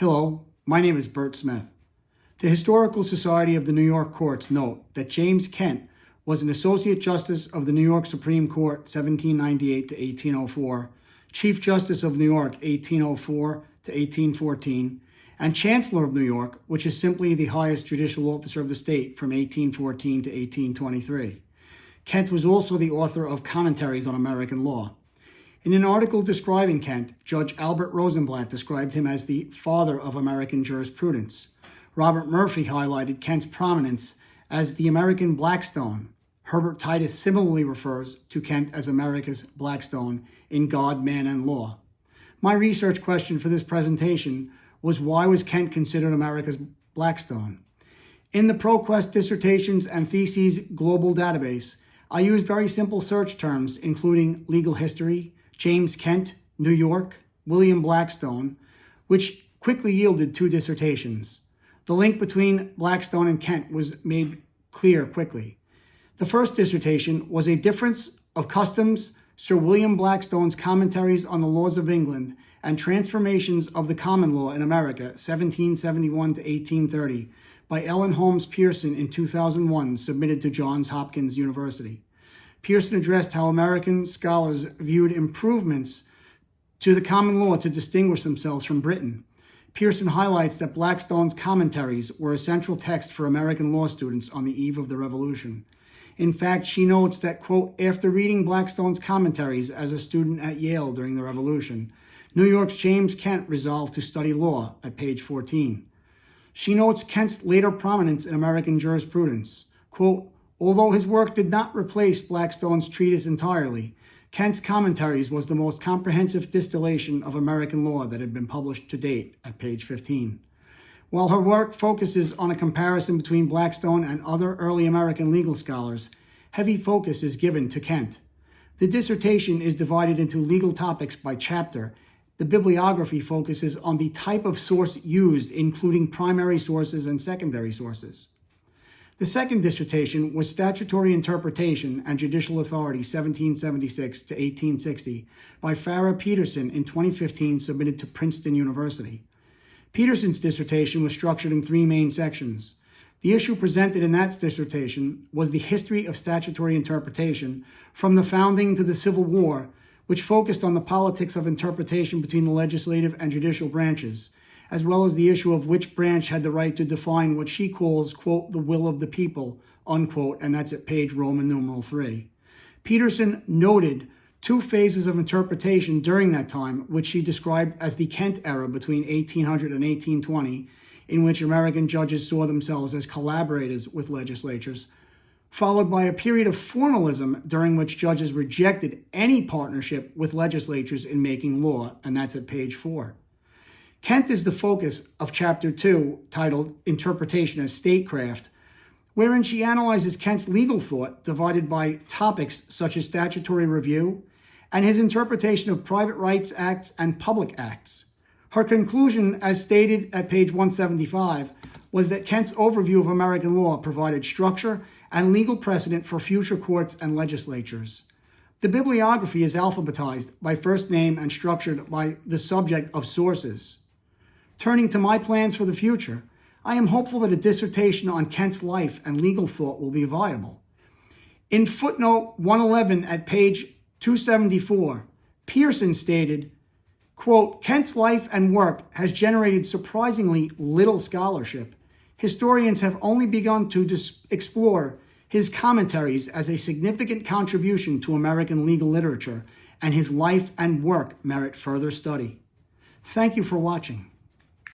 Hello, my name is Bert Smith. The Historical Society of the New York Courts note that James Kent was an Associate Justice of the New York Supreme Court 1798 to 1804, Chief Justice of New York 1804 to 1814, and Chancellor of New York, which is simply the highest judicial officer of the state from 1814 to 1823. Kent was also the author of Commentaries on American Law. In an article describing Kent, Judge Albert Rosenblatt described him as the father of American jurisprudence. Robert Murphy highlighted Kent's prominence as the American Blackstone. Herbert Titus similarly refers to Kent as America's Blackstone in God, Man, and Law. My research question for this presentation was, why was Kent considered America's Blackstone? In the ProQuest Dissertations and Theses Global Database, I used very simple search terms including legal history, James Kent, New York, William Blackstone, which quickly yielded 2 dissertations. The link between Blackstone and Kent was made clear quickly. The first dissertation was a difference of customs, Sir William Blackstone's Commentaries on the Laws of England and Transformations of the Common Law in America, 1771 to 1830, by Ellen Holmes Pearson in 2001, submitted to Johns Hopkins University. Pearson addressed how American scholars viewed improvements to the common law to distinguish themselves from Britain. Pearson highlights that Blackstone's commentaries were a central text for American law students on the eve of the Revolution. In fact, she notes that, quote, after reading Blackstone's commentaries as a student at Yale during the Revolution, New York's James Kent resolved to study law at page 14. She notes Kent's later prominence in American jurisprudence. Quote, although his work did not replace Blackstone's treatise entirely, Kent's Commentaries was the most comprehensive distillation of American law that had been published to date at page 15. While her work focuses on a comparison between Blackstone and other early American legal scholars, heavy focus is given to Kent. The dissertation is divided into legal topics by chapter. The bibliography focuses on the type of source used, including primary sources and secondary sources. The second dissertation was Statutory Interpretation and Judicial Authority 1776 to 1860 by Farrah Peterson in 2015, submitted to Princeton University. Peterson's dissertation was structured in 3 main sections. The issue presented in that dissertation was the history of statutory interpretation from the founding to the Civil War, which focused on the politics of interpretation between the legislative and judicial branches, as well as the issue of which branch had the right to define what she calls, quote, the will of the people, unquote, and that's at page Roman numeral 3. Peterson noted 2 phases of interpretation during that time, which she described as the Kent era between 1800 and 1820, in which American judges saw themselves as collaborators with legislatures, followed by a period of formalism during which judges rejected any partnership with legislatures in making law, and that's at page 4. Kent is the focus of Chapter 2, titled Interpretation as Statecraft, wherein she analyzes Kent's legal thought divided by topics such as statutory review and his interpretation of private rights acts and public acts. Her conclusion, as stated at page 175, was that Kent's overview of American law provided structure and legal precedent for future courts and legislatures. The bibliography is alphabetized by first name and structured by the subject of sources. Turning to my plans for the future, I am hopeful that a dissertation on Kent's life and legal thought will be viable. In footnote 111 at page 274, Pearson stated, quote, Kent's life and work has generated surprisingly little scholarship. Historians have only begun to explore his commentaries as a significant contribution to American legal literature, and his life and work merit further study. Thank you for watching.